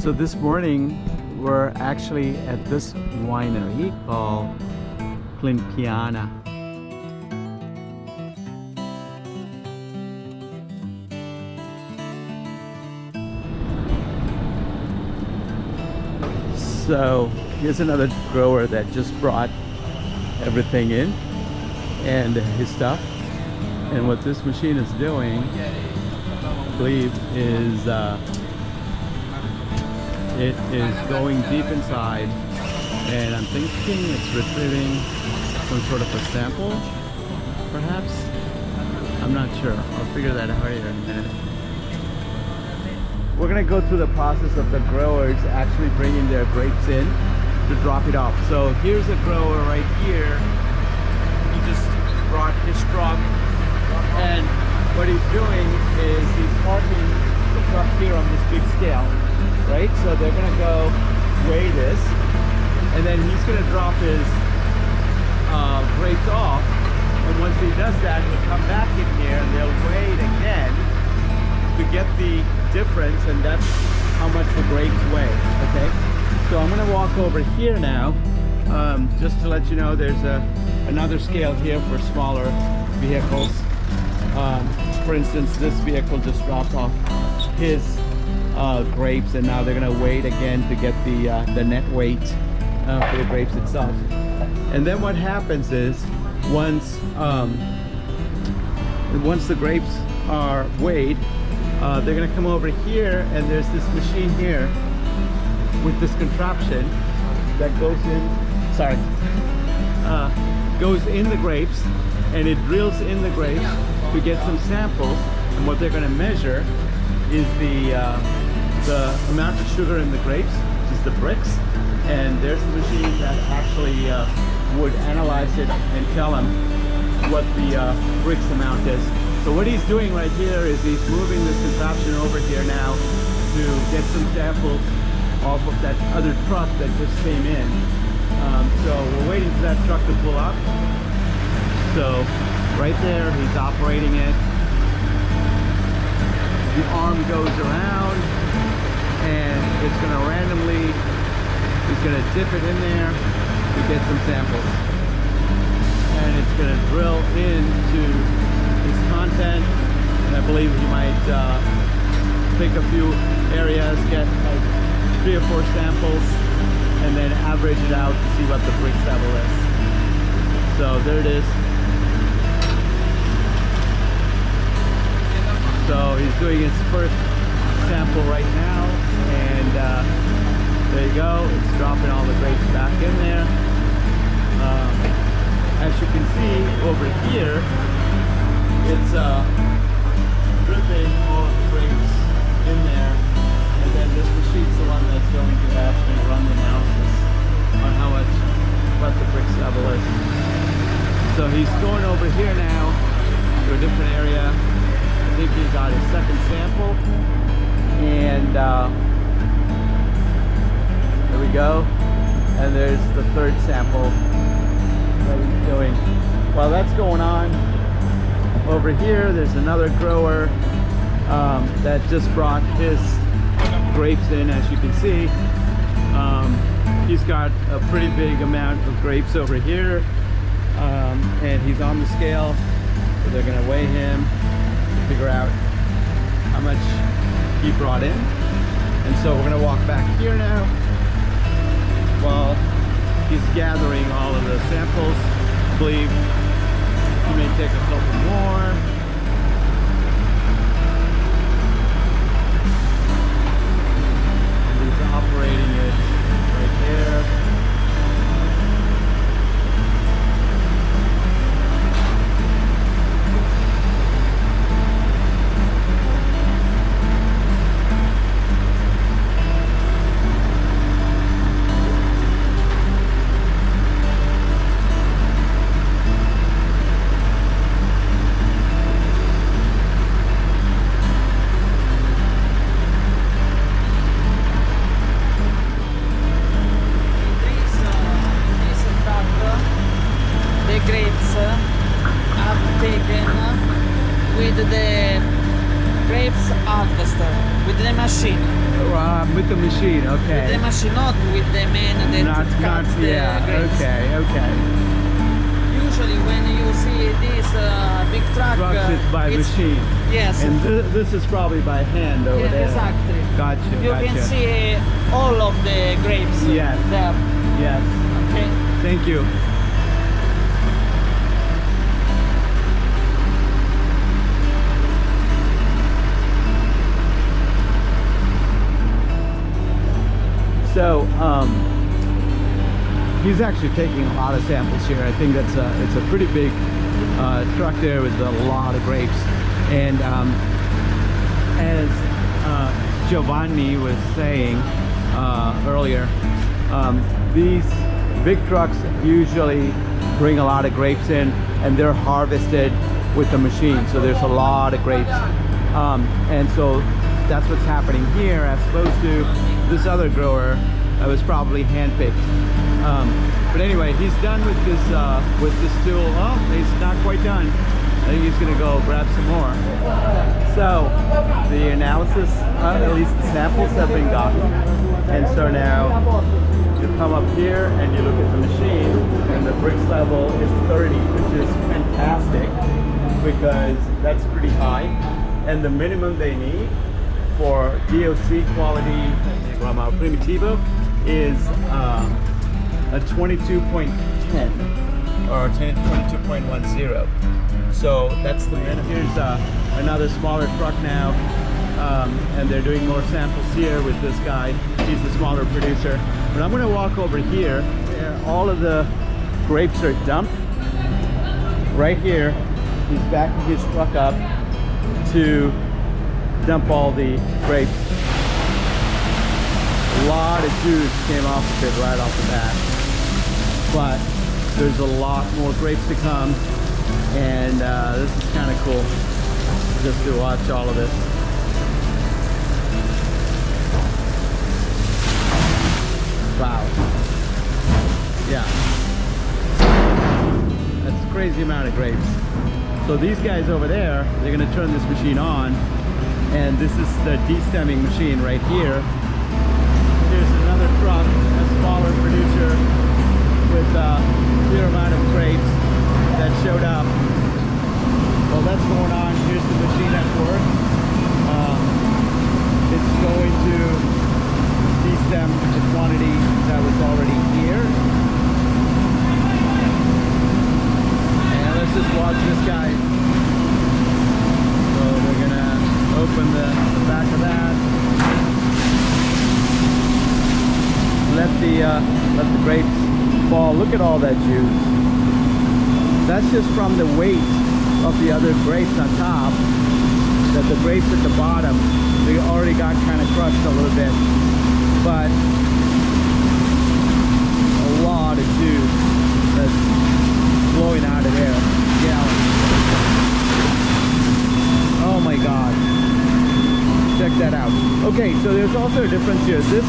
So this morning we're actually at this winery called Pliniana. So here's another grower that just brought everything in and his stuff. And what this machine is doing, I believe, is it is going deep inside, and I'm thinking it's retrieving some sort of a sample, perhaps. I'm not sure. I'll figure that out here in a minute. We're gonna go through the process of the growers actually bringing their grapes in to drop it off. So here's a grower right here. He just brought his truck, and what he's doing is he's parking the truck here on this big scale, right? So they're gonna go weigh this, and then he's gonna drop his grapes off. And once he does that, he'll come back in here and they'll weigh it again to get the difference, and that's how much the grapes weigh. Okay, so I'm gonna walk over here now, just to let you know there's another scale here for smaller vehicles. For instance, this vehicle just dropped off his grapes, and now they're gonna weigh it again to get the net weight for the grapes itself. And then what happens is once the grapes are weighed, they're gonna come over here, and there's this machine here with this contraption that goes in the grapes, and it drills in the grapes to get some samples. And what they're gonna measure is the amount of sugar in the grapes, which is the bricks. And there's the machine that actually would analyze it and tell them what the bricks amount is. So what he's doing right here is he's moving this contraption over here now to get some samples off of that other truck that just came in. So we're waiting for that truck to pull up. So right there, he's operating it. The arm goes around, and it's going to randomly, he's going to dip it in there to get some samples. And it's going to drill into his content, and I believe he might pick a few areas, get like 3 or 4 samples, and then average it out to see what the bricks level is. So there it is. So he's doing his first sample right now, and there you go. It's dropping all the grapes back in there. As you can see over here, it's dripping all of the grapes in there, and then this machine's the one that's going to actually run the analysis on what the bricks level is. So he's going over here now to a different area. I think he got his second sample, and there we go. And there's the third sample that he's doing. While that's going on, over here there's another grower that just brought his grapes in. As you can see, he's got a pretty big amount of grapes over here, and he's on the scale, so they're gonna weigh him to figure out how much he brought in. And so we're gonna walk back here now while he's gathering all of the samples. I believe he may take a couple more. And he's operating it right there. grapes harvester with the machine. With the machine, okay. With the machine, not with the man that cuts the grapes. Okay. Usually when you see this big truck, It's by it's, machine. Yes. And this is probably by hand over there. Exactly. Gotcha. You can see all of the grapes Yes. there. Yes. Okay. Thank you. So he's actually taking a lot of samples here. I think it's a pretty big truck there with a lot of grapes. And as Giovanni was saying earlier, these big trucks usually bring a lot of grapes in, and they're harvested with the machine. So there's a lot of grapes, and so that's what's happening here, as opposed to this other grower that was probably handpicked. But anyway, he's done with this tool. Oh, he's not quite done. I think he's gonna go grab some more. So the analysis, at least the samples have been gotten, and so now you come up here and you look at the machine, and the bricks level is 30, which is fantastic because that's pretty high, and the minimum they need for DOC quality Rama Primitivo is a 22.10 or 22.10. So that's the minimum. Here's another smaller truck now, and they're doing more samples here with this guy. He's the smaller producer. But I'm gonna walk over here where all of the grapes are dumped. Right here, he's backing his truck up to dump all the grapes. A lot of juice came off of it right off the bat, but there's a lot more grapes to come, and this is kind of cool just to watch all of this. Wow. Yeah, that's a crazy amount of grapes. So these guys over there, they're going to turn this machine on, and this is the de-stemming machine right here. Here's another truck, a smaller producer with a clear amount of grapes that showed up. Well, that's going on. Here's the machine at work. It's going to de-stem the quantity that was already here. And let's just watch this guy. So we're gonna open the back of that. Let the grapes fall. Look at all that juice. That's just from the weight of the other grapes on top. That the grapes at the bottom, they already got kind of crushed a little bit, but a lot of juice that's flowing out of there. Gallons. Oh my God! Check that out. Okay, so there's also a difference here. This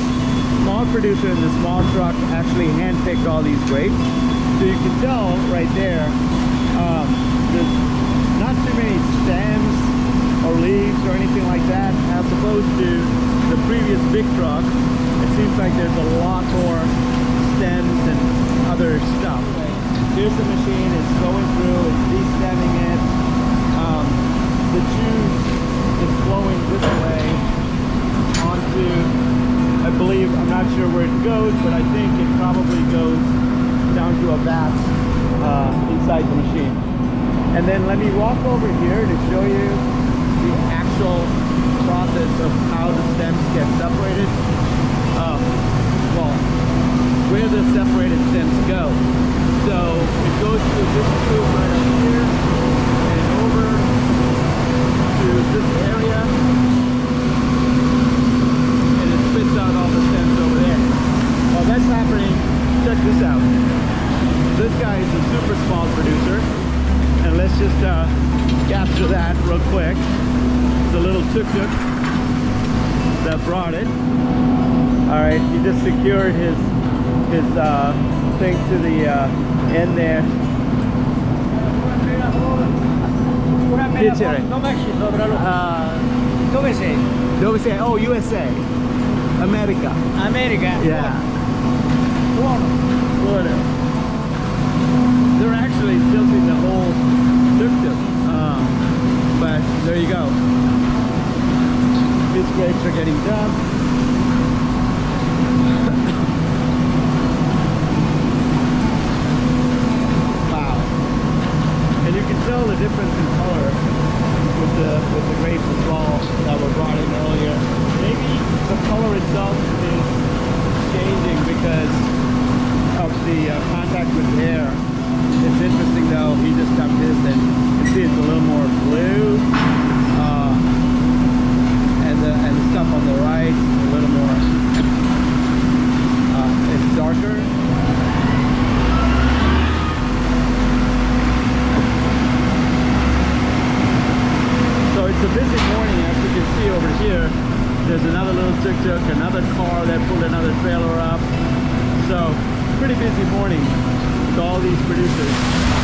small producer in the small truck actually handpicked all these grapes, so you can tell right there. There's not too many stems or leaves or anything like that, as opposed to the previous big truck. It seems like there's a lot more stems and other stuff. Here's the machine, it's going through, it's de-stemming it. The juice is flowing this way onto, I believe, I'm not sure where it goes, but I think it probably goes down to a vat inside the machine. And then let me walk over here to show you the actual process of how the stems get separated. Well, where the separated stems go. So it goes through this tube right up here and over to this area, and it spits out all the stems over there. While that's happening, check this out. This guy is a super small producer, and let's just capture that real quick. It's a little tuk-tuk that brought it. All right, he just secured his thing to the end there. Piacere. Dove sei? Dove sei? Oh, USA. America. America? Yeah. Buono. Florida. They're actually tilting the whole tuk-tuk. But there you go. These grapes are getting dumped. Wow. And you can tell the difference in color with the grapes as well that were brought in earlier. Maybe the color itself is changing because of the contact with air. It's interesting though, he just dumped this and you can see it's a little more blue. And the stuff on the right a little more, it's darker. So it's a busy morning, as you can see over here. There's another little tuk-tuk, another car that pulled another trailer up. So pretty busy morning with all these producers.